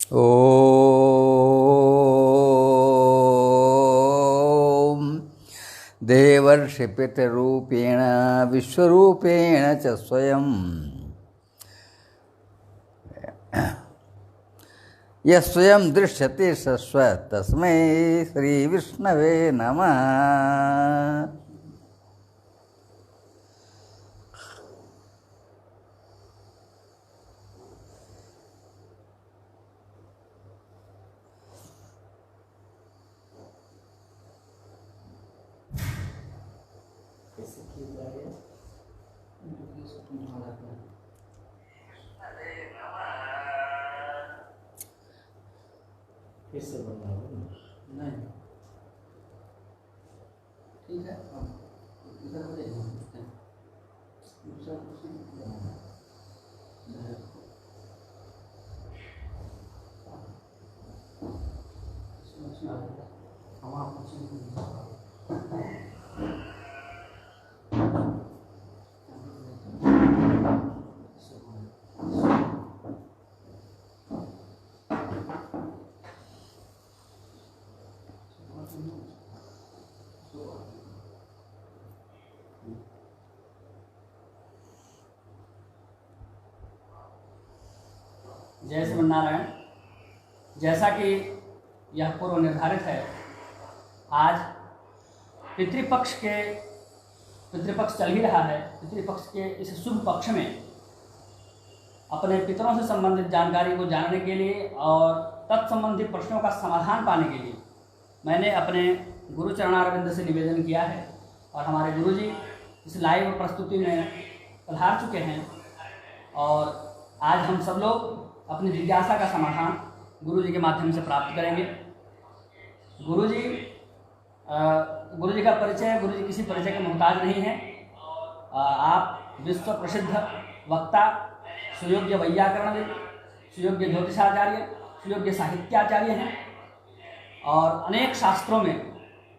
ॐ देवर्षिपितरूपेण विश्वरूपेण च स्वयं यः स्वयं दृश्यते सस्व तस्मै श्रीविष्णवे नमः। कैसे बनना नहीं ठीक है। इधर हो जाएगा दूसरा कुर्सी जय श्रीमन्नारायण। जैसा कि यह पूर्व निर्धारित है, आज पितृपक्ष चल ही रहा है। पितृपक्ष के इस शुभ पक्ष में अपने पितरों से संबंधित जानकारी को जानने के लिए और तत्संबंधी प्रश्नों का समाधान पाने के लिए मैंने अपने गुरु चरणारविंद से निवेदन किया है और हमारे गुरुजी इस लाइव प्रस्तुति में पधार चुके हैं और आज हम सब लोग अपनी जिज्ञासा का समाधान गुरुजी के माध्यम से प्राप्त करेंगे। गुरुजी का परिचय, गुरुजी किसी परिचय के मोहताज नहीं है। आप विश्व प्रसिद्ध वक्ता, सुयोग्य वैयाकरणविद, सुयोग्य ज्योतिषाचार्य, सुयोग्य साहित्याचार्य हैं और अनेक शास्त्रों में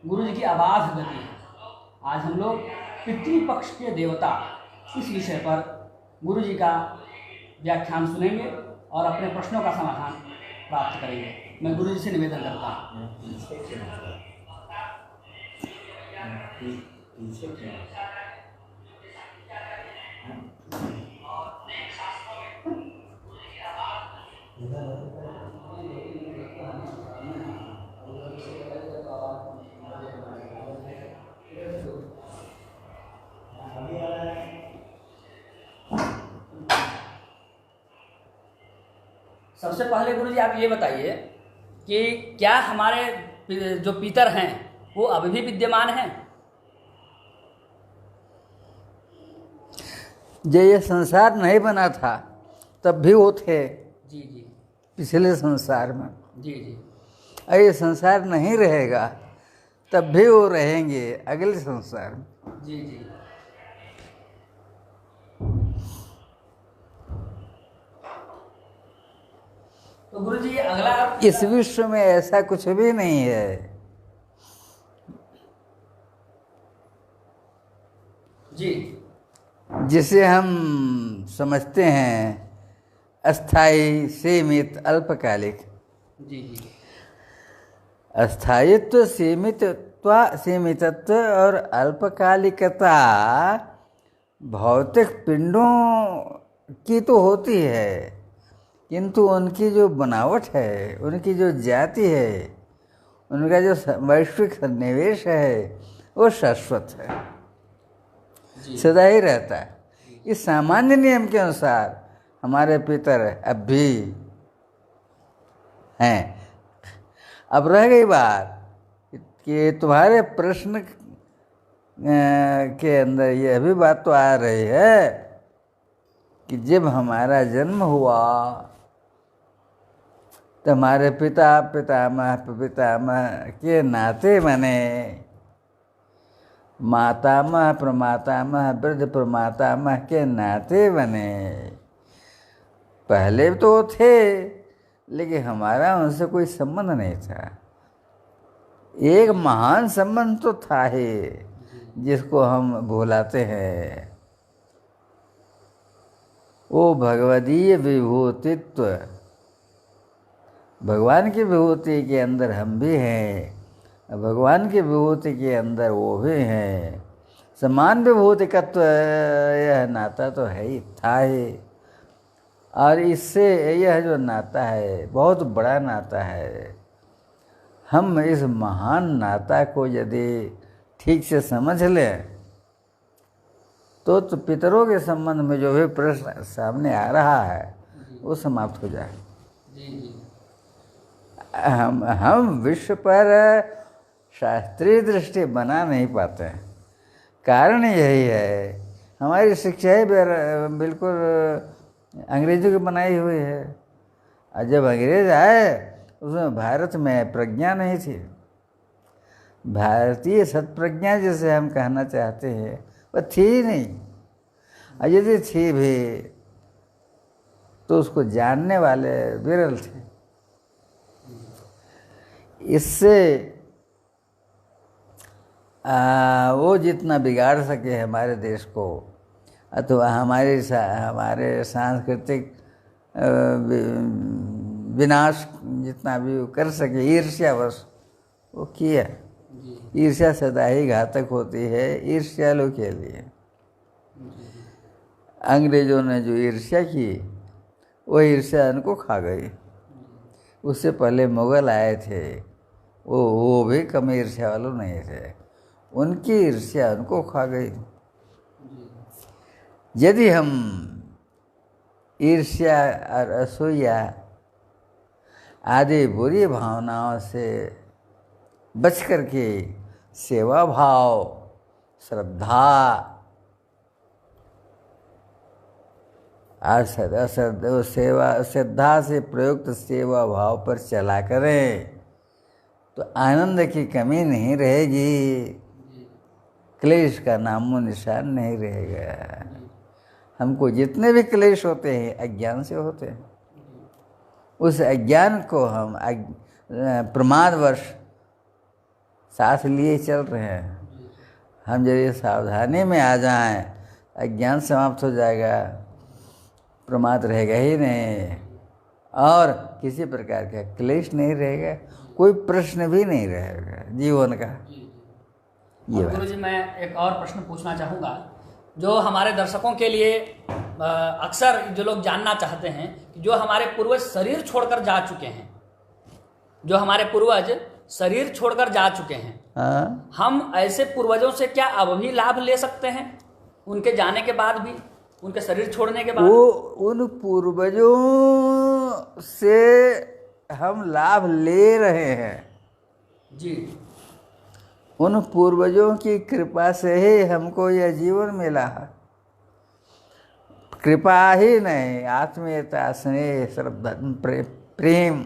गुरुजी की अबाध गति है। आज हम लोग पितृपक्ष के देवता इस विषय पर गुरुजी का व्याख्यान सुनेंगे और अपने प्रश्नों का समाधान प्राप्त करेंगे। मैं गुरुजी से निवेदन करता हूँ। सबसे पहले गुरुजी आप ये बताइए कि क्या हमारे जो पितर हैं वो अभी भी विद्यमान हैं? जब ये संसार नहीं बना था तब भी वो थे। जी जी। पिछले संसार में। जी जी। और ये संसार नहीं रहेगा तब भी वो रहेंगे अगले संसार में। जी जी। तो गुरुजी अगला इस विश्व में ऐसा कुछ भी नहीं है जी जिसे हम समझते हैं अस्थाई, सीमित, अल्पकालिक। जी जी। अस्थायित्व, सीमितत्व और अल्पकालिकता भौतिक पिंडों की तो होती है, किंतु उनकी जो बनावट है, उनकी जो जाति है, उनका जो वैश्विक सन्निवेश है वो शाश्वत है, सदा ही रहता है। इस सामान्य नियम के अनुसार हमारे पितर अब भी हैं। अब रह गई बात कि तुम्हारे प्रश्न के अंदर यह भी बात तो आ रही है कि जब हमारा जन्म हुआ तो हमारे पिता पितामह के नाते बने, मातामह प्रमातामह वृद्ध प्रमातामह के नाते बने। पहले तो थे लेकिन हमारा उनसे कोई संबंध नहीं था। एक महान संबंध तो था ही जिसको हम भुलाते हैं, वो भगवदीय विभूतित्व भगवान की विभूति के अंदर हम भी हैं, भगवान की विभूति के अंदर वो भी हैं। समान विभूति का तो यह नाता तो है ही, था ही। और इससे यह जो नाता है बहुत बड़ा नाता है। हम इस महान नाता को यदि ठीक से समझ लें तो पितरों के संबंध में जो भी प्रश्न सामने आ रहा है वो समाप्त हो जाए। हम विश्व पर शास्त्रीय दृष्टि बना नहीं पाते हैं। कारण यही है, हमारी शिक्षा ही बिल्कुल अंग्रेजों की बनाई हुई है। और जब अंग्रेज आए उसमें भारत में प्रज्ञा नहीं थी। भारतीय सत्प्रज्ञा जिसे हम कहना चाहते हैं वह थी ही नहीं। और यदि थी भी तो उसको जानने वाले विरल थे। इससे वो जितना बिगाड़ सके हमारे देश को अथवा हमारे सांस्कृतिक विनाश जितना भी वो कर सके ईर्ष्यावश वो किया। ईर्ष्या सदा ही घातक होती है ईर्ष्यालु के लिए। अंग्रेजों ने जो ईर्ष्या की वो ईर्ष्या उनको खा गई। उससे पहले मुगल आए थे, वो भी कम ईर्ष्या वालों नहीं थे, उनकी ईर्ष्या उनको खा गई। यदि हम ईर्ष्या और असूया आदि बुरी भावनाओं से बच करके सेवा भाव, श्रद्धा और श्रद्धा से प्रयुक्त सेवा भाव पर चला करें तो आनंद की कमी नहीं रहेगी, क्लेश का नामो निशान नहीं रहेगा। हमको जितने भी क्लेश होते हैं अज्ञान से होते हैं। उस अज्ञान को हम प्रमादवश साथ लिए चल रहे हैं। हम यदि सावधानी में आ जाएं अज्ञान समाप्त हो जाएगा, प्रमाद रहेगा ही नहीं और किसी प्रकार का क्लेश नहीं रहेगा, कोई प्रश्न भी नहीं रहेगा जीवन का। ये गुरु जी, मैं एक और प्रश्न पूछना चाहूँगा जो हमारे दर्शकों के लिए अक्सर जो लोग जानना चाहते हैं कि जो हमारे पूर्वज शरीर छोड़कर जा चुके हैं, जो हमारे पूर्वज शरीर छोड़कर जा चुके हैं, हाँ? हम ऐसे पूर्वजों से क्या अब भी लाभ ले सकते हैं उनके जाने के बाद भी, उनके शरीर छोड़ने के बाद? वो उन पूर्वजों से हम लाभ ले रहे हैं जी। उन पूर्वजों की कृपा से ही हमको यह जीवन मिला है। कृपा ही नहीं, आत्मीयता, स्नेह, श्रद्धा, प्रेम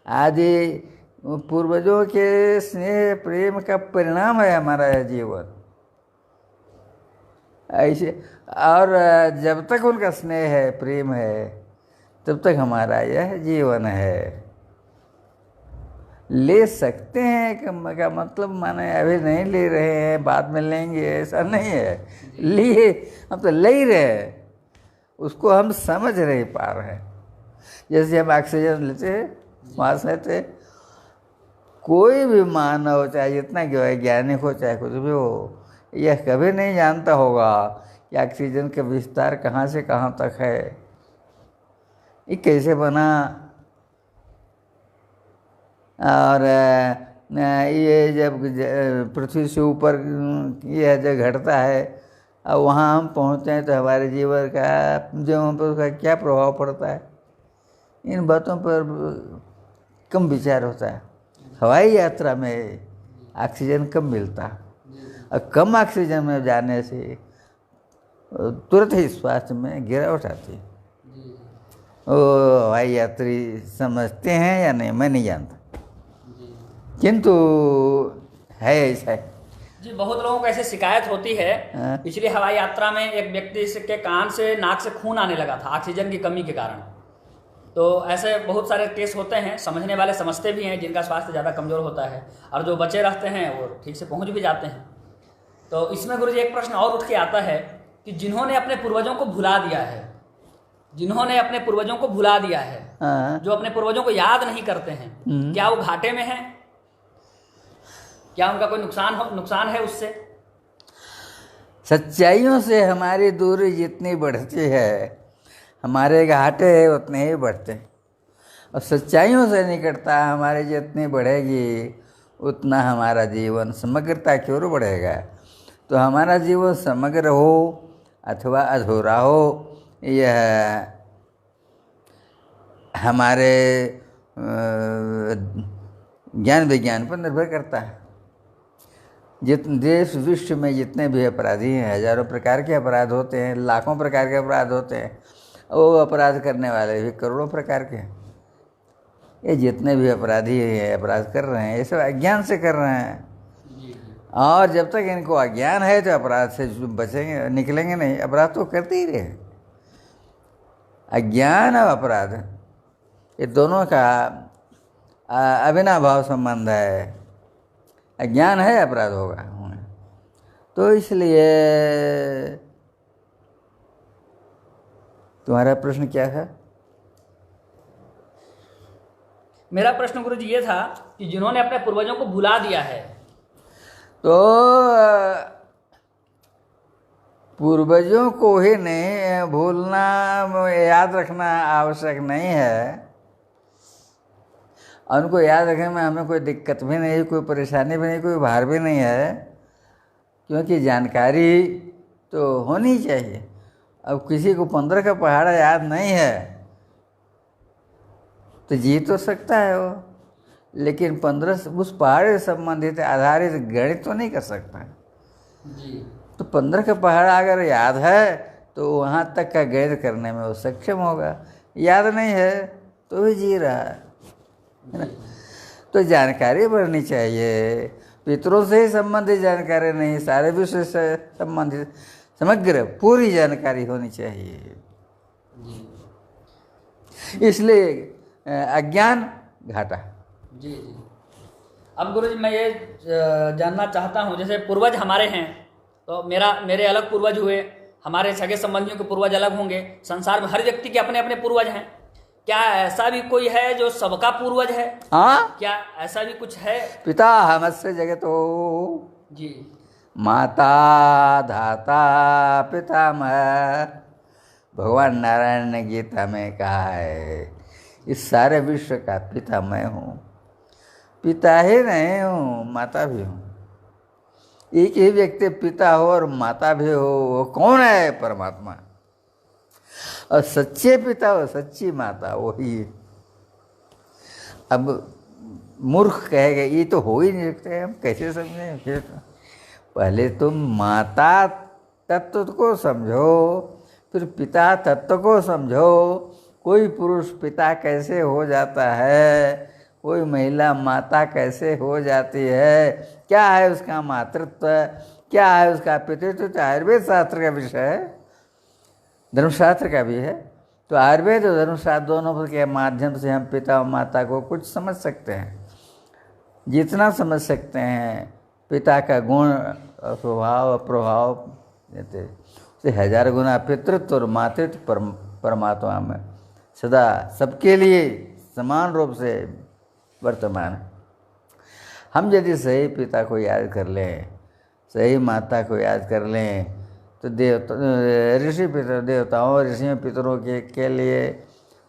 आदि पूर्वजों के स्नेह प्रेम का परिणाम है हमारा यह जीवन। ऐसे और जब तक उनका स्नेह है, प्रेम है, तब तक हमारा यह जीवन है। ले सकते हैं का मतलब माने अभी नहीं ले रहे हैं, बाद में लेंगे, ऐसा नहीं है। लिए हम तो ले ही रहे हैं, उसको हम समझ नहीं पा रहे हैं। जैसे हम ऑक्सीजन लेते हैं, सांस लेते हैं, कोई भी मानव चाहे जितना कि वैज्ञानिक हो चाहे कुछ भी हो, यह कभी नहीं जानता होगा कि ऑक्सीजन का विस्तार कहाँ से कहाँ तक है, ये कैसे बना, और ये जब पृथ्वी से ऊपर यह जब घटता है और वहाँ हम पहुँचते हैं तो हमारे जीवन का जीवन पर उसका क्या प्रभाव पड़ता है, इन बातों पर कम विचार होता है। हवाई यात्रा में ऑक्सीजन कम मिलता है और कम ऑक्सीजन में जाने से तुरंत ही स्वास्थ्य में गिरावट आती है। वो हवाई यात्री समझते हैं या नहीं मैं नहीं जानता, किंतु है ऐसा जी। बहुत लोगों को ऐसे शिकायत होती है, पिछली हवाई यात्रा में एक व्यक्ति के कान से नाक से खून आने लगा था ऑक्सीजन की कमी के कारण। तो ऐसे बहुत सारे केस होते हैं, समझने वाले समझते भी हैं, जिनका स्वास्थ्य ज़्यादा कमज़ोर होता है, और जो बचे रहते हैं वो ठीक से पहुंच भी जाते हैं। तो इसमें गुरुजी एक प्रश्न और उठ के आता है कि जिन्होंने अपने पूर्वजों को भुला दिया है, जिन्होंने अपने पूर्वजों को भुला दिया है, हाँ। जो अपने पूर्वजों को याद नहीं करते हैं, क्या वो घाटे में हैं? क्या उनका कोई नुकसान है उससे? सच्चाइयों से हमारी दूरी जितनी बढ़ती है, हमारे घाटे उतने ही बढ़ते हैं। और सच्चाइयों से निकटता हमारी जितनी बढ़ेगी, उतना हमारा जीवन समग्रता की ओर बढ़ेगा। तो हमारा जीवन समग्र हो अथवा अधूरा हो, यह हमारे ज्ञान विज्ञान पर निर्भर करता है। देश विश्व में जितने भी अपराधी हैं, हजारों प्रकार के अपराध होते हैं, लाखों प्रकार के अपराध होते हैं, वो अपराध करने वाले भी करोड़ों प्रकार के। ये जितने भी अपराधी हैं, अपराध कर रहे हैं, ये सब अज्ञान से कर रहे हैं। और जब तक इनको अज्ञान है तो अपराध से बचेंगे, निकलेंगे नहीं। अपराध तो करते ही रहे। अज्ञान और अपराध, ये दोनों का अविनाभाव संबंध है। अज्ञान है, अपराध होगा। तो इसलिए तुम्हारा प्रश्न क्या था? मेरा प्रश्न गुरुजी ये था कि जिन्होंने अपने पूर्वजों को भुला दिया है, तो पूर्वजों को ही नहीं भूलना, याद रखना आवश्यक नहीं है। उनको याद रखने में हमें कोई दिक्कत भी नहीं, कोई परेशानी भी नहीं, कोई भार भी नहीं है, क्योंकि जानकारी तो होनी चाहिए। अब किसी को 15 का पहाड़ याद नहीं है तो जी तो सकता है वो, लेकिन 15 उस पहाड़ से संबंधित आधारित गणित तो नहीं कर सकता जी। तो 15 का पहाड़ अगर याद है तो वहाँ तक का गणित करने में वो सक्षम होगा। याद नहीं है तो भी जी रहा है ना। तो जानकारी बढ़नी चाहिए, पितरों से ही संबंधित जानकारी नहीं, सारे विषय से संबंधित समग्र पूरी जानकारी होनी चाहिए। इसलिए अज्ञान घाटा। जी जी। अब गुरुजी मैं ये जानना चाहता हूँ, जैसे पूर्वज हमारे हैं तो मेरे अलग पूर्वज हुए, हमारे सगे संबंधियों के पूर्वज अलग होंगे। संसार में हर व्यक्ति के अपने अपने पूर्वज हैं। क्या ऐसा भी कोई है जो सबका पूर्वज है? हाँ, क्या ऐसा भी कुछ है? पिता हमस्य जगतो जी। माता धाता पितामह, भगवान नारायण ने गीता में कहा है, इस सारे विश्व का पिता मैं हूँ। पिता ही नहीं हूँ, माता भी हूँ। एक ही व्यक्ति पिता हो और माता भी हो, वो कौन है? परमात्मा। और सच्चे पिता और सच्ची माता वही। अब मूर्ख कहेगा ये तो हो ही नहीं सकते, हम कैसे समझें? फिर पहले तुम माता तत्व को समझो, फिर पिता तत्व को समझो। कोई पुरुष पिता कैसे हो जाता है, कोई महिला माता कैसे हो जाती है, क्या है उसका मातृत्व, क्या है उसका पितृत्व। तो आयुर्वेद शास्त्र का विषय है, धर्मशास्त्र का भी है। तो आयुर्वेद और धर्मशास्त्र दोनों के माध्यम से हम पिता और माता को कुछ समझ सकते हैं। जितना समझ सकते हैं पिता का गुण स्वभाव और प्रभाव देते से 1000 गुना पितृत्व और मातृत्व परमात्मा में सदा सबके लिए समान रूप से वर्तमान है। हम यदि सही पिता को याद कर लें, सही माता को याद कर लें, तो ऋषि पितर देवताओं ऋषियों पितरों के लिए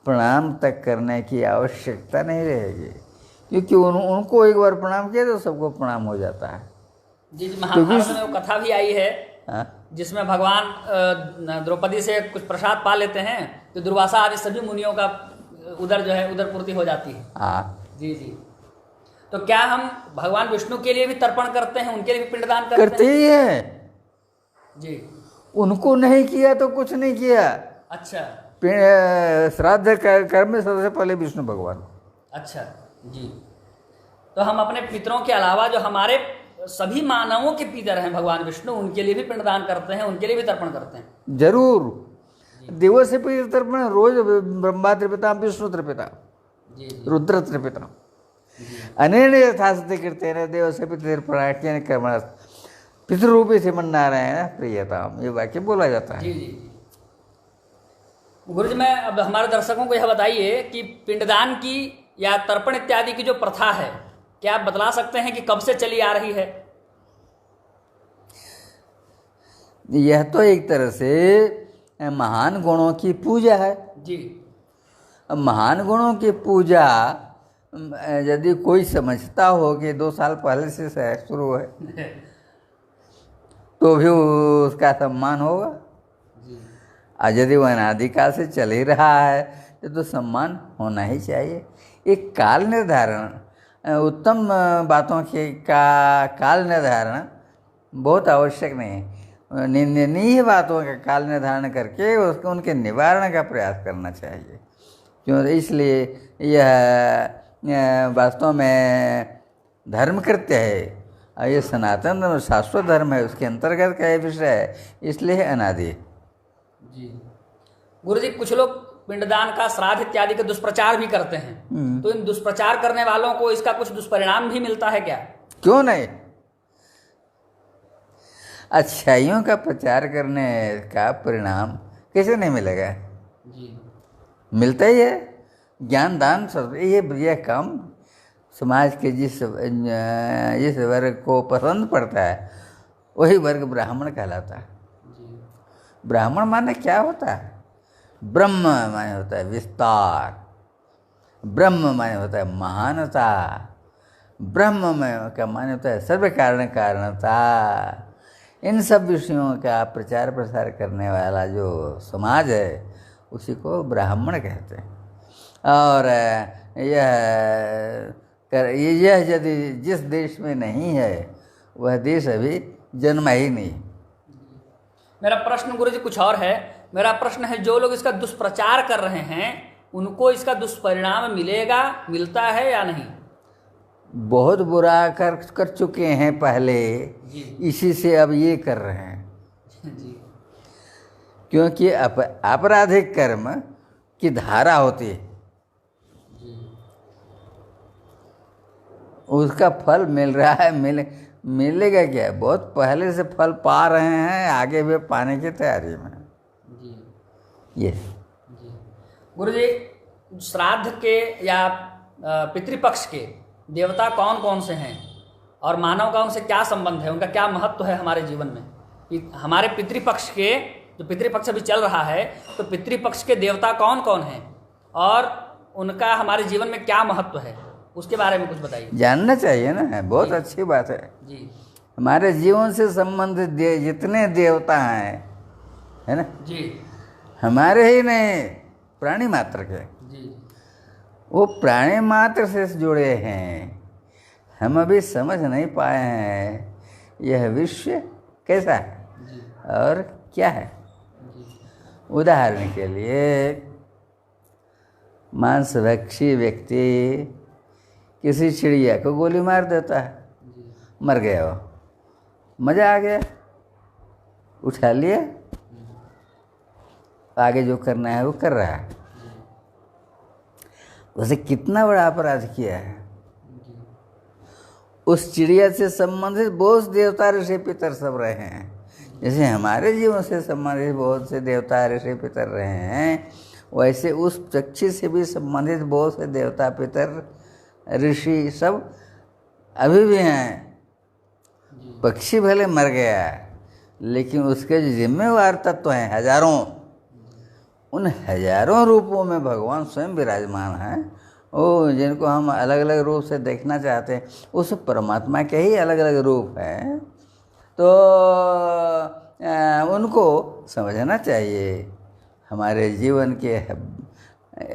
प्रणाम तक करने की आवश्यकता नहीं रहेगी, क्योंकि उनको एक बार प्रणाम किया तो सबको प्रणाम हो जाता है। जी जी। महाभारत में वो कथा भी आई है। हाँ? जिसमें भगवान द्रौपदी से कुछ प्रसाद पा लेते हैं तो दुर्वासा आदि सभी मुनियों का उदर पूर्ति हो जाती है। हाँ, जी जी। तो क्या हम भगवान विष्णु के लिए भी तर्पण करते हैं, उनके लिए भी पिंडदान करते ही है जी। उनको नहीं किया तो कुछ नहीं किया। अच्छा। श्राद्ध कर्म में सबसे पहले विष्णु भगवान। अच्छा जी। तो हम अपने पितरों के अलावा जो हमारे सभी मानवों के पितर हैं भगवान विष्णु, उनके लिए भी पिंडदान करते हैं, उनके लिए भी तर्पण करते हैं। जरूर। दिवस से पितर तर्पण रोज, ब्रह्मा त्रिपिता, विष्णु त्रिपिता, रुद्र त्रिपिता, अनेन यथास्ति कृतेन देव से पितृर्पणाख्येन कर्मणा पितृरूपी श्रीमन्नारायण प्रियताम, ये वाक्य बोला जाता है। जी जी। गुरुजी, मैं अब हमारे दर्शकों को यह बताइए कि पिंडदान की या तर्पण इत्यादि की जो प्रथा है, क्या आप बतला सकते हैं कि कब से चली आ रही है? यह तो एक तरह से महान गुणों की पूजा है जी। अब महान गुणों की पूजा यदि कोई समझता हो कि 2 साल पहले से शुरू है तो भी उसका सम्मान होगा। जी। और यदि वह अनादिकाल से चल ही रहा है तो सम्मान होना ही चाहिए। एक काल निर्धारण, उत्तम बातों के काल निर्धारण बहुत आवश्यक नहीं है। निंदनीय बातों का काल निर्धारण करके उसको उनके निवारण का प्रयास करना चाहिए। क्यों? इसलिए यह वास्तव में धर्म कृत्य है और ये सनातन और शाश्वत धर्म है, उसके अंतर्गत का ये विषय है, इसलिए अनादि। जी। गुरुजी, कुछ लोग पिंडदान का, श्राद्ध इत्यादि का दुष्प्रचार भी करते हैं, तो इन दुष्प्रचार करने वालों को इसका कुछ दुष्परिणाम भी मिलता है क्या? क्यों नहीं? अच्छाइयों का प्रचार करने का परिणाम कैसे नहीं मिलेगा? जी। मिलता ही है। ज्ञान दान सब ये काम समाज के जिस वर्ग को पसंद पड़ता है वही वर्ग ब्राह्मण कहलाता है। जी। ब्राह्मण माने क्या होता है? ब्रह्म माने होता है विस्तार, ब्रह्म माने होता है महानता, ब्रह्म का माने होता है सर्व कारण कारणता। इन सब विषयों का प्रचार प्रसार करने वाला जो समाज है उसी को ब्राह्मण कहते हैं। और यह यदि जिस देश में नहीं है वह देश अभी जन्मा ही नहीं। मेरा प्रश्न गुरुजी कुछ और है। मेरा प्रश्न है, जो लोग इसका दुष्प्रचार कर रहे हैं उनको इसका दुष्परिणाम मिलता है या नहीं? बहुत बुरा कर चुके हैं पहले जी। इसी से अब ये कर रहे हैं। जी। क्योंकि आपराधिक कर्म की धारा होती है, उसका फल मिल रहा है, मिलेगा क्या? बहुत पहले से फल पा रहे हैं, आगे भी पाने की तैयारी में। जी। ये जी। गुरुजी, श्राद्ध के या पितृपक्ष के देवता कौन कौन से हैं और मानव का उनसे क्या संबंध है, उनका क्या महत्व है हमारे जीवन में? कि हमारे पितृपक्ष के, जो पितृपक्ष अभी चल रहा है, तो पितृपक्ष के देवता कौन कौन हैं और उनका हमारे जीवन में क्या महत्व है, उसके बारे में कुछ बताइए। जानना चाहिए ना, बहुत अच्छी बात है। जी। हमारे जीवन से संबंधित जितने देवता हैं, है ना जी। हमारे ही नहीं, प्राणी मात्र के, जी। वो प्राणी मात्र से जुड़े हैं। हम अभी समझ नहीं पाए हैं यह विश्व कैसा है जी। और क्या है। जी। उदाहरण के लिए मांसभक्षी व्यक्ति किसी चिड़िया को गोली मार देता है, मर गया, वो मज़ा आ गया, उठा लिया, आगे जो करना है वो कर रहा है। उसे कितना बड़ा अपराध किया है। उस चिड़िया से संबंधित बहुत देवता ऋषि पितर सब रहे हैं, जैसे हमारे जीवन से संबंधित बहुत से देवता ऋषि पितर रहे हैं, वैसे उस पक्षी से भी संबंधित बहुत से देवता पितर ऋषि सब अभी भी हैं। पक्षी भले मर गया लेकिन उसके जो जिम्मेवार तत्व हैं हजारों, उन हजारों रूपों में भगवान स्वयं विराजमान हैं। वो जिनको हम अलग अलग रूप से देखना चाहते हैं, उस परमात्मा के ही अलग अलग रूप हैं, तो उनको समझना चाहिए। हमारे जीवन के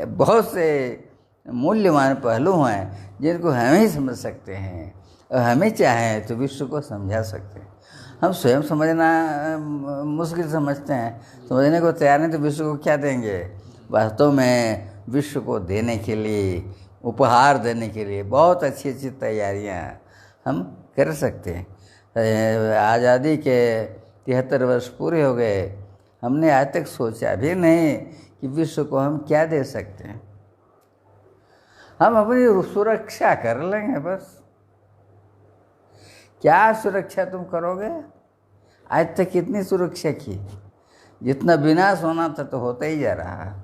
बहुत से मूल्यवान पहलू हैं जिनको हम ही समझ सकते हैं, और हमें चाहें तो विश्व को समझा सकते हैं। हम स्वयं समझना मुश्किल समझते हैं, समझने को तैयार नहीं तो विश्व को क्या देंगे। वास्तव में विश्व को देने के लिए, उपहार देने के लिए बहुत अच्छी अच्छी तैयारियां हम कर सकते हैं। आज़ादी के 73 वर्ष पूरे हो गए, हमने आज तक सोचा भी नहीं कि विश्व को हम क्या दे सकते हैं। हम अपनी सुरक्षा कर लेंगे बस। क्या सुरक्षा तुम करोगे? आज तक कितनी सुरक्षा की? जितना विनाश होना था तो होता ही जा रहा है।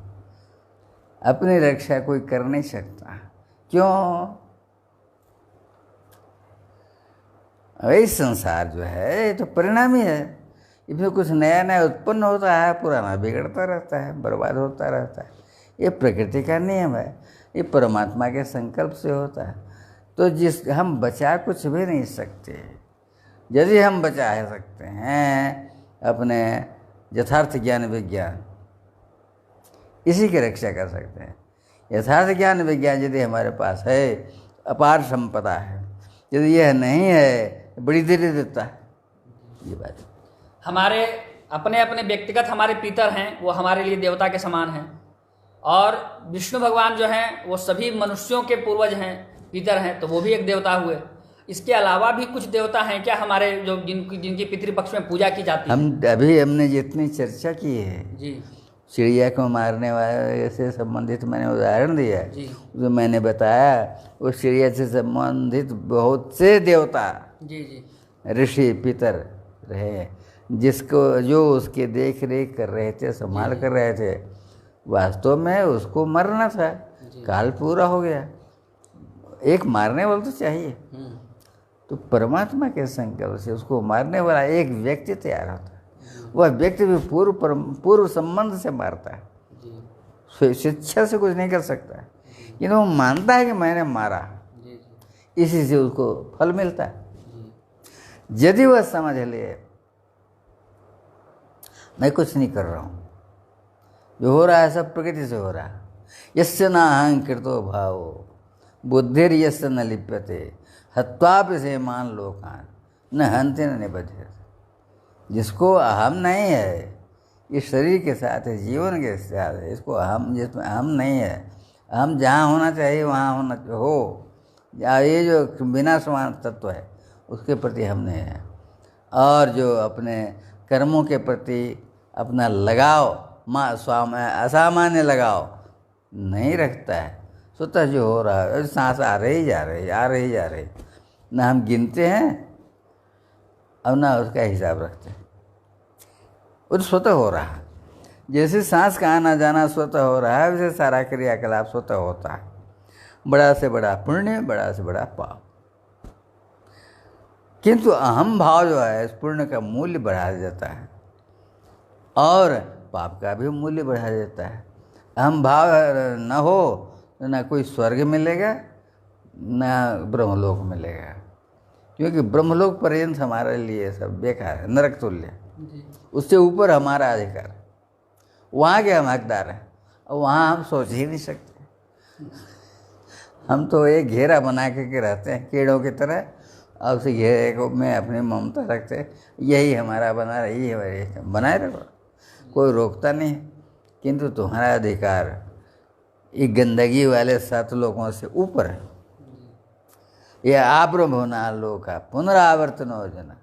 अपनी रक्षा कोई कर नहीं सकता। क्यों? वही संसार जो है ये तो परिणामी है। इसमें कुछ नया नया उत्पन्न होता है, पुराना बिगड़ता रहता है, बर्बाद होता रहता है। ये प्रकृति का नियम है, ये परमात्मा के संकल्प से होता है। तो जिस हम बचा कुछ भी नहीं सकते। यदि हम बचा सकते हैं अपने यथार्थ ज्ञान विज्ञान, इसी की रक्षा कर सकते हैं। यथार्थ ज्ञान विज्ञान यदि हमारे पास है, अपार संपदा है। यदि यह नहीं है, बड़ी देरी देता है। ये बात हमारे अपने अपने व्यक्तिगत हमारे पितर हैं, वो हमारे लिए देवता के समान हैं। और विष्णु भगवान जो हैं वो सभी मनुष्यों के पूर्वज हैं, पितर हैं, तो वो भी एक देवता हुए। इसके अलावा भी कुछ देवता हैं क्या हमारे, जो जिनकी पितृपक्ष में पूजा की जाती है? हमने जितनी चर्चा की है जी, चिड़िया को मारने वाले से संबंधित मैंने उदाहरण दिया जी, जो मैंने बताया, उस चिड़िया से संबंधित बहुत से देवता, जी, जी, ऋषि, पितर रहे, जो उसके देख रेख कर रहे थे, संभाल कर रहे थे। वास्तव में उसको मरना था, काल पूरा हो गया, एक मारने वाला तो चाहिए। तो परमात्मा के संकल्प से उसको मारने वाला एक व्यक्ति तैयार होता है। वह व्यक्ति भी पूर्व संबंध से मारता है, शिक्षा से कुछ नहीं कर सकता है, लेकिन वो मानता है कि मैंने मारा, इसी से उसको फल मिलता है। यदि वह समझ ले मैं कुछ नहीं कर रहा हूँ, जो हो रहा है सब प्रकृति से हो रहा है। यस्य न अहंकृतो भावो बुद्धिर यस्य न लिप्यते हत्वापि से मान लोकान न हंते न निबध्यते। जिसको अहम नहीं है, इस शरीर के साथ है, जीवन के साथ है, इसको अहम, जिसमें अहम नहीं है, अहम जहाँ होना चाहिए वहाँ होना हो, ये जो विनाशवान तत्व है उसके प्रति हम नहीं है। और जो अपने कर्मों के प्रति अपना लगाव, असामान्य लगाव नहीं रखता है, स्वतः जो हो रहा है, सांस आ रही जा रही, ना हम गिनते हैं और ना उसका हिसाब रखते हैं, वो स्वतः हो रहा है। जैसे सांस का आना जाना स्वतः हो रहा है, वैसे सारा क्रियाकलाप स्वतः होता है। बड़ा से बड़ा पुण्य, बड़ा से बड़ा पाप। किंतु अहम भाव जो है इस पुण्य का मूल्य बढ़ा देता है और पाप का भी मूल्य बढ़ा देता है। अहम भाव न हो तो ना कोई स्वर्ग मिलेगा ना ब्रह्मलोक मिलेगा, क्योंकि ब्रह्मलोक पर्यंत हमारे लिए सब बेकार है, नरक तुल्य। उससे ऊपर हमारा अधिकार, वहाँ के हम हकदार हैं, और वहाँ हम सोच ही नहीं सकते। हम तो एक घेरा बना के रहते हैं कीड़ों की तरह, और उसी घेरे को में अपनी ममता रखते हैं, यही हमारा बना रही है, बनाए रखो, कोई रोकता नहीं। किंतु तुम्हारा अधिकार ये गंदगी वाले 7 लोगों से ऊपर है। यह आब्रह्मणा लोका पुनरावर्तनो जना।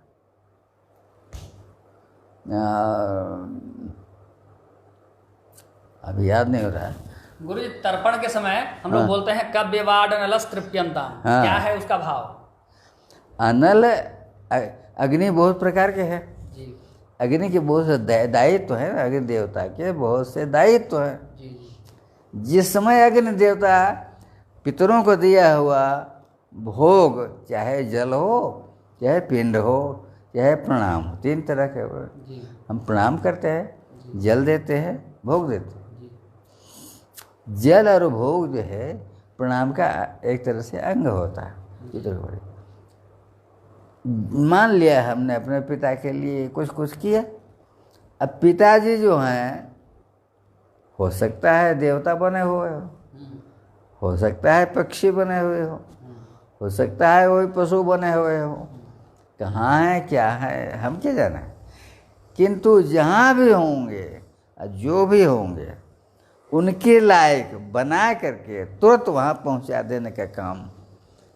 अभी याद नहीं हो रहा है। गुरु जी, तर्पण के समय हम लोग बोलते हैं कव्यवाड नलस तृप्यंता, क्या है उसका भाव? अनल अग्नि बहुत प्रकार के हैं। अग्नि के बहुत से दायित्व है, अग्नि देवता के बहुत से दायित्व है। जिस समय अग्नि देवता पितरों को दिया हुआ भोग, चाहे जल हो, चाहे पिंड हो, चाहे प्रणाम हो, 3 तरह के हम प्रणाम करते हैं, जल देते हैं, भोग देते हैं। जल और भोग जो है प्रणाम का एक तरह से अंग होता है। मान लिया हमने अपने पिता के लिए कुछ किया, अब पिताजी जो हैं हो सकता है देवता बने हुए हो सकता है पक्षी बने हुए हो सकता है वही पशु बने हुए हो, कहाँ है क्या है हम क्या जाना। किंतु जहाँ भी होंगे, जो भी होंगे, उनके लायक बना करके तुरंत वहाँ पहुँचा देने का काम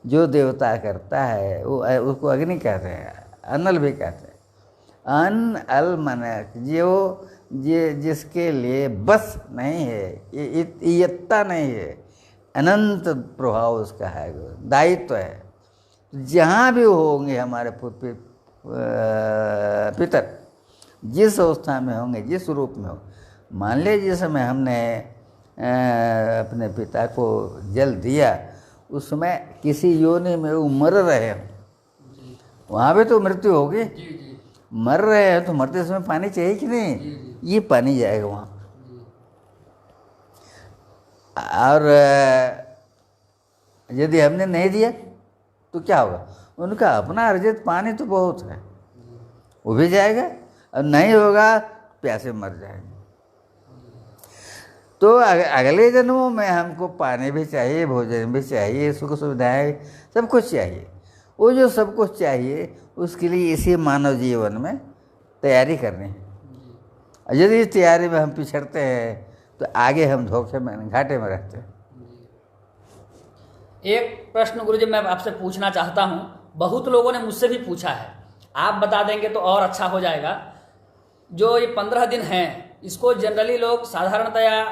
जो देवता करता है वो उसको अग्नि कहते हैं, अनल भी कहते हैं। अन अल मन जिसके लिए बस नहीं है, इयत्ता नहीं है, अनंत प्रभाव उसका है, दायित्व है। जहाँ भी होंगे हमारे पितर, जिस अवस्था में होंगे, जिस रूप में हो। मान लीजिए जिस समय हमने अपने पिता को जल दिया, उस समय किसी योनि में वो मर रहे हो, वहाँ पे तो मृत्यु होगी। मर रहे हैं तो मरते समय पानी चाहिए कि नहीं? ये पानी जाएगा वहाँ। और यदि हमने नहीं दिया तो क्या होगा? उनका अपना अर्जित पानी तो बहुत है, वो भी जाएगा, और नहीं होगा प्यासे मर जाएंगे। तो अगले जन्मों में हमको पानी भी चाहिए, भोजन भी चाहिए, सुख सुविधाएं, सब कुछ चाहिए। वो जो सब कुछ चाहिए उसके लिए इसी मानव जीवन में तैयारी करनी है। यदि इस तैयारी में हम पिछड़ते हैं तो आगे हम धोखे में, घाटे में रहते हैं। एक प्रश्न गुरुजी मैं आपसे पूछना चाहता हूँ, बहुत लोगों ने मुझसे भी पूछा है, आप बता देंगे तो और अच्छा हो जाएगा। जो ये 15 दिन हैं, इसको जनरली लोग साधारणतया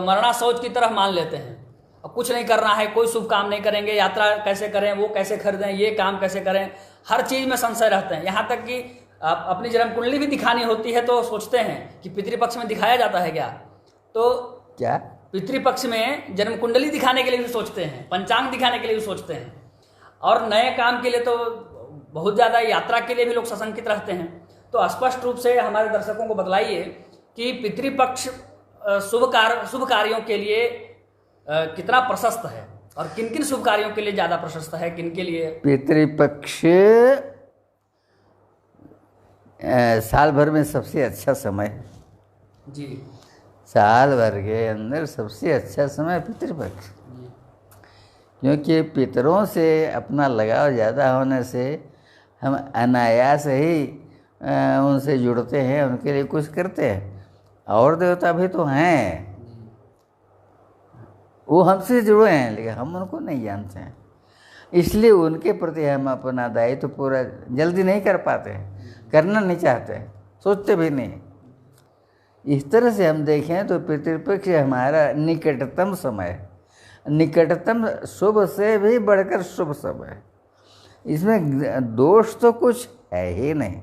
मरना शौच की तरह मान लेते हैं। अब कुछ नहीं करना है, कोई शुभ काम नहीं करेंगे, यात्रा कैसे करें, वो कैसे खरीदें, ये काम कैसे करें, हर चीज़ में संशय रहते हैं। यहाँ तक कि अपनी जन्म कुंडली भी दिखानी होती है तो सोचते हैं कि पितृपक्ष में दिखाया जाता है क्या? तो क्या पितृपक्ष में जन्म कुंडली दिखाने के लिए भी सोचते हैं, पंचांग दिखाने के लिए भी सोचते हैं, और नए काम के लिए तो बहुत ज़्यादा, यात्रा के लिए भी लोग सशंकित रहते हैं। तो स्पष्ट रूप से हमारे दर्शकों को बतलाइए कि पितृपक्ष शुभ कार्यों के लिए कितना प्रशस्त है, और किन किन शुभ कार्यों के लिए ज़्यादा प्रशस्त है, किन के लिए? पितृपक्ष साल भर में सबसे अच्छा समय है जी। साल भर के अंदर सबसे अच्छा समय पितृपक्ष, क्योंकि पितरों से अपना लगाव ज़्यादा होने से हम अनायास ही उनसे जुड़ते हैं, उनके लिए कुछ करते हैं। और देवता भी तो हैं, वो हमसे जुड़े हैं लेकिन हम उनको नहीं जानते हैं, इसलिए उनके प्रति हम अपना दायित्व तो पूरा जल्दी नहीं कर पाते हैं, करना नहीं चाहते हैं, सोचते भी नहीं। इस तरह से हम देखें तो पितृपक्ष हमारा निकटतम समय है, निकटतम शुभ से भी बढ़कर शुभ समय है। इसमें दोष तो कुछ है ही नहीं,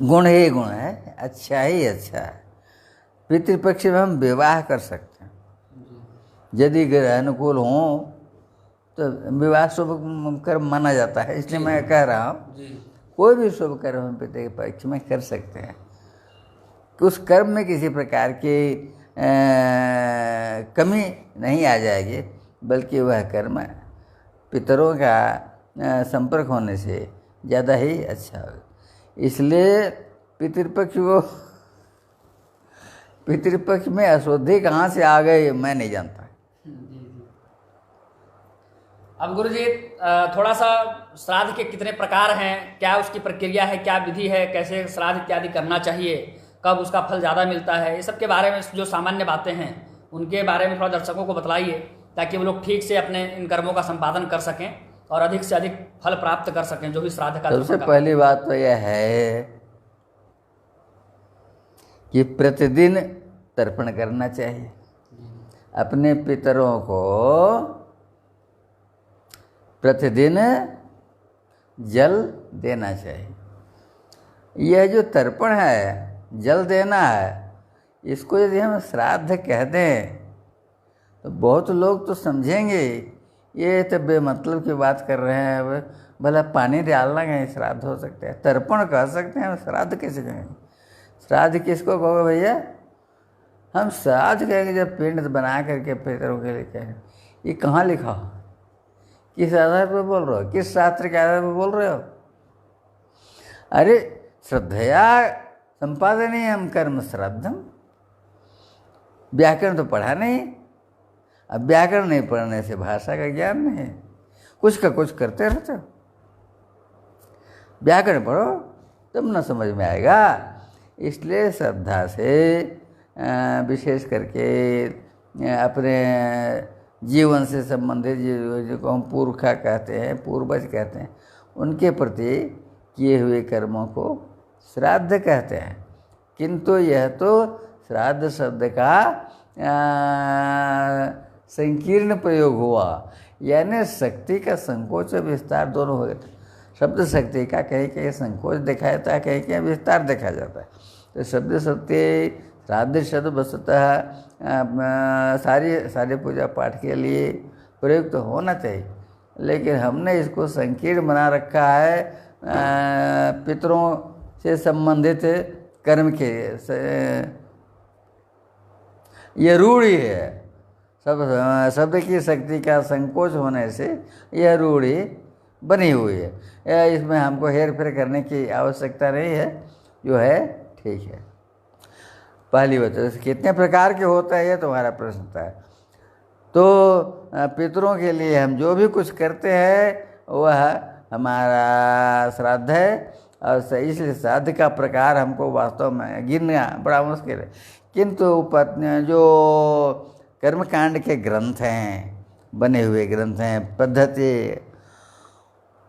गुण ही गुण है, अच्छा ही अच्छा है। पितृपक्ष में हम विवाह कर सकते हैं, यदि ग्रह अनुकूल हों तो विवाह शुभ कर्म माना जाता है। इसलिए मैं कह रहा हूँ कोई भी शुभ कर्म हम पितृपक्ष में कर सकते हैं, उस कर्म में किसी प्रकार की कमी नहीं आ जाएगी, बल्कि वह कर्म पितरों का संपर्क होने से ज़्यादा ही अच्छा होगा। इसलिए पितृपक्ष में अशुद्धि कहाँ से आ गई मैं नहीं जानता। अब गुरुजी थोड़ा सा श्राद्ध के कितने प्रकार हैं, क्या उसकी प्रक्रिया है, क्या विधि है, कैसे श्राद्ध इत्यादि करना चाहिए, कब उसका फल ज़्यादा मिलता है, ये सब के बारे में जो सामान्य बातें हैं उनके बारे में थोड़ा दर्शकों को बतलाइए, ताकि वो लोग ठीक से अपने इन कर्मों का संपादन कर सकें और अधिक से अधिक फल प्राप्त कर सकें जो भी श्राद्ध का। सबसे पहली बात तो यह है कि प्रतिदिन तर्पण करना चाहिए, अपने पितरों को प्रतिदिन जल देना चाहिए। यह जो तर्पण है, जल देना है, इसको यदि हम श्राद्ध कह दें तो बहुत लोग तो समझेंगे ये तो बेमतलब की बात कर रहे हैं, भला पानी डालना कहीं श्राद्ध हो सकता है, तर्पण कह सकते हैं, श्राद्ध कैसे कहेंगे? श्राद्ध किसको कहोगे भैया? हम श्राद्ध कहेंगे जब पिंड बना करके पितरों के लिए कहेंगे। ये कहाँ लिखा हो? किस आधार पर बोल रहे हो? किस शास्त्र के आधार पर बोल रहे हो? अरे श्रद्धया संपादनीय हम कर्म श्राद्धम, व्याकरण तो पढ़ा नहीं, अब व्याकरण नहीं पढ़ने से भाषा का ज्ञान नहीं, कुछ का कुछ करते रहते हो। व्याकरण पढ़ो तब न समझ में आएगा। इसलिए श्रद्धा से विशेष करके अपने जीवन से संबंधित जिनको हम पुरखा कहते हैं, पूर्वज कहते हैं, उनके प्रति किए हुए कर्मों को श्राद्ध कहते हैं। किंतु यह तो श्राद्ध शब्द का संकीर्ण प्रयोग हुआ, यानी शक्ति का संकोच विस्तार दोनों हो गए थे। शब्द शक्ति का कहीं कहीं संकोच देखा जाता है, कहीं कहीं विस्तार देखा जाता है। तो शब्द शक्ति श्राद्ध शब्द वस्तुतः सारी पूजा पाठ के लिए प्रयुक्त तो होना चाहिए, लेकिन हमने इसको संकीर्ण बना रखा है पितरों से संबंधित कर्म के। यह रूढ़ी है, शब्द की शक्ति का संकोच होने से यह रूढ़ी बनी हुई है। इसमें हमको हेर फेर करने की आवश्यकता नहीं है, जो है ठीक है। पहली बात, कितने प्रकार के होता है ये तुम्हारा प्रश्न था। तो पितरों के लिए हम जो भी कुछ करते हैं वह हमारा श्राद्ध है, और इसलिए श्राद्ध का प्रकार हमको वास्तव में गिनना बड़ा मुश्किल है। किंतु जो कर्मकांड के ग्रंथ हैं, बने हुए ग्रंथ हैं, पद्धति,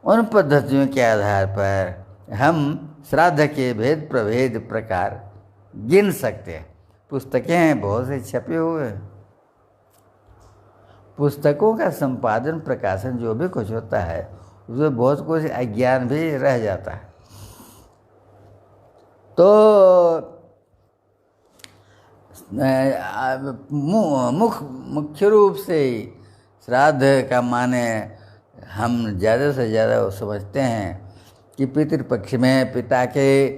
उन पद्धतियों के आधार पर हम श्राद्ध के भेद प्रभेद प्रकार गिन सकते हैं। पुस्तकें हैं बहुत से छपे हुए, पुस्तकों का संपादन प्रकाशन जो भी कुछ होता है उसमें बहुत कुछ अज्ञान भी रह जाता है। तो मुख्य रूप से श्राद्ध का माने हम ज़्यादा से ज़्यादा समझते हैं कि पितृपक्ष में पिता के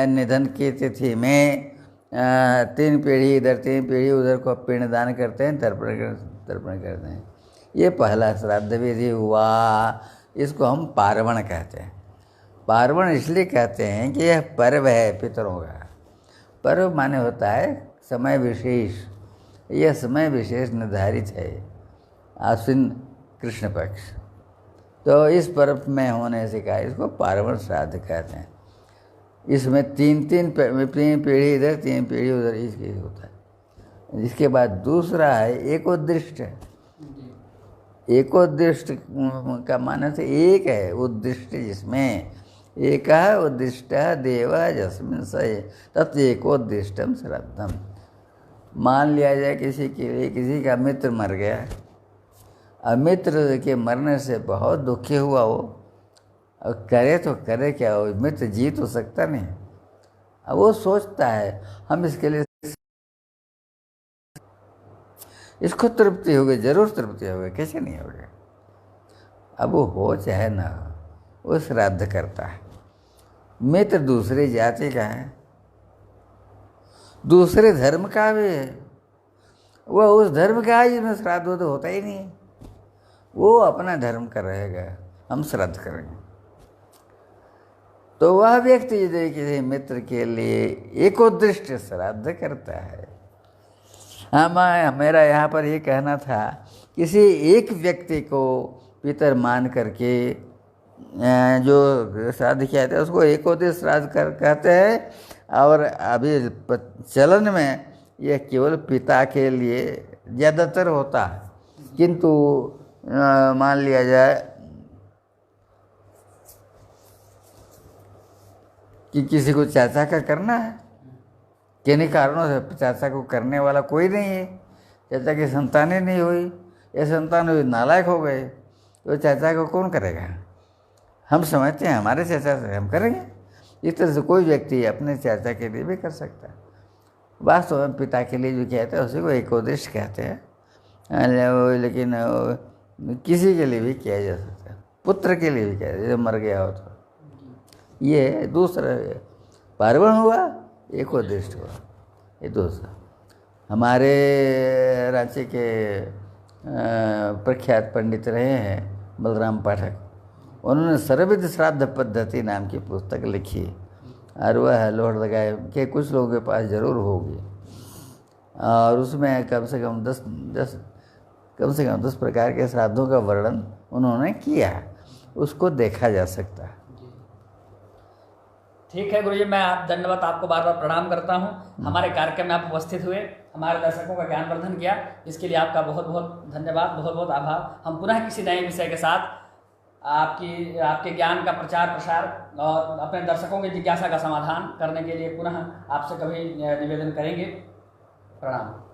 निधन की तिथि में 3 पीढ़ी इधर 3 पीढ़ी उधर को पिंडदान करते हैं, तर्पण करते हैं। ये पहला श्राद्ध विधि हुआ। इसको हम पार्वण कहते हैं। पार्वण इसलिए कहते हैं कि यह पर्व है पितरों का। पर्व माने होता है समय विशेष। यह समय विशेष निर्धारित है, आश्विन कृष्ण पक्ष। तो इस पर्व में होने से कहा इसको पार्वण श्राद्ध कहते हैं। इसमें 3 पीढ़ी इधर 3 पीढ़ी उधर इसके होता है। इसके बाद दूसरा है एकोद्दिष्ट। एकोद्दिष्ट का माने से एक है उद्दिष्ट, जिसमें एक उद्दिष्ट देव जस्मिन् स तत् एकोद्दिष्टम श्राद्धम। मान लिया जाए किसी के लिए किसी का मित्र मर गया, और मित्र के मरने से बहुत दुखी हुआ वो, और करे तो करे क्या, वो मित्र जी तो सकता नहीं। अब वो सोचता है हम इसके लिए, इसको तृप्ति हो गई, जरूर तृप्ति हो गई, कैसे नहीं हो गई। अब वो हो चाहे ना हो, वो श्राद्ध करता है। मित्र दूसरी जाति का है, दूसरे धर्म का भी है, वह उस धर्म का है जिसमें श्राद्ध तो होता ही नहीं है। वो अपना धर्म का रहेगा, हम श्राद्ध करेंगे। तो वह व्यक्ति यदि किसी मित्र के लिए एकोद्दिष्ट श्राद्ध करता है। मेरा यहाँ पर ये कहना था, किसी एक व्यक्ति को पितर मान करके जो श्राद्ध किया जाता है उसको एकोद्दिष्ट श्राद्ध कहते हैं। और अभी चलन में यह केवल पिता के लिए ज़्यादातर होता है, किंतु मान लिया जाए कि किसी को चाचा का करना है, किन्हीं कारणों से चाचा को करने वाला कोई नहीं है, चाचा की संतानें नहीं हुई, ये संतान हुई नालायक हो गए, तो चाचा को कौन करेगा। हम समझते हैं हमारे चाचा से हम करेंगे। इस तरह से कोई व्यक्ति अपने चाचा के लिए भी कर सकता है। वास्तव में पिता के लिए जो कहते हैं उसी को एकोद्दिष्ट कहते हैं, लेकिन किसी के लिए भी किया जा सकता है, पुत्र के लिए भी किया जा, जब मर गया हो तो। ये दूसरा पार्वण हुआ, एकोद्दिष्ट हुआ, ये दूसरा। हमारे रांची के प्रख्यात पंडित रहे हैं बलराम पाठक, उन्होंने सर्वविध श्राद्ध पद्धति नाम की पुस्तक लिखी, और वह लोहरदगा के कुछ लोगों के पास जरूर होगी। और उसमें कम से कम 10 प्रकार के श्राद्धों का वर्णन उन्होंने किया, उसको देखा जा सकता है। ठीक है गुरुजी, मैं आप धन्यवाद, आपको बार बार प्रणाम करता हूं। हमारे कार्यक्रम में आप उपस्थित हुए, हमारे दर्शकों का ज्ञानवर्धन किया, इसके लिए आपका बहुत बहुत धन्यवाद, बहुत बहुत आभार। हम पुनः किसी नए विषय के साथ आपके ज्ञान का प्रचार प्रसार और अपने दर्शकों की जिज्ञासा का समाधान करने के लिए पुनः आपसे कभी निवेदन करेंगे। प्रणाम।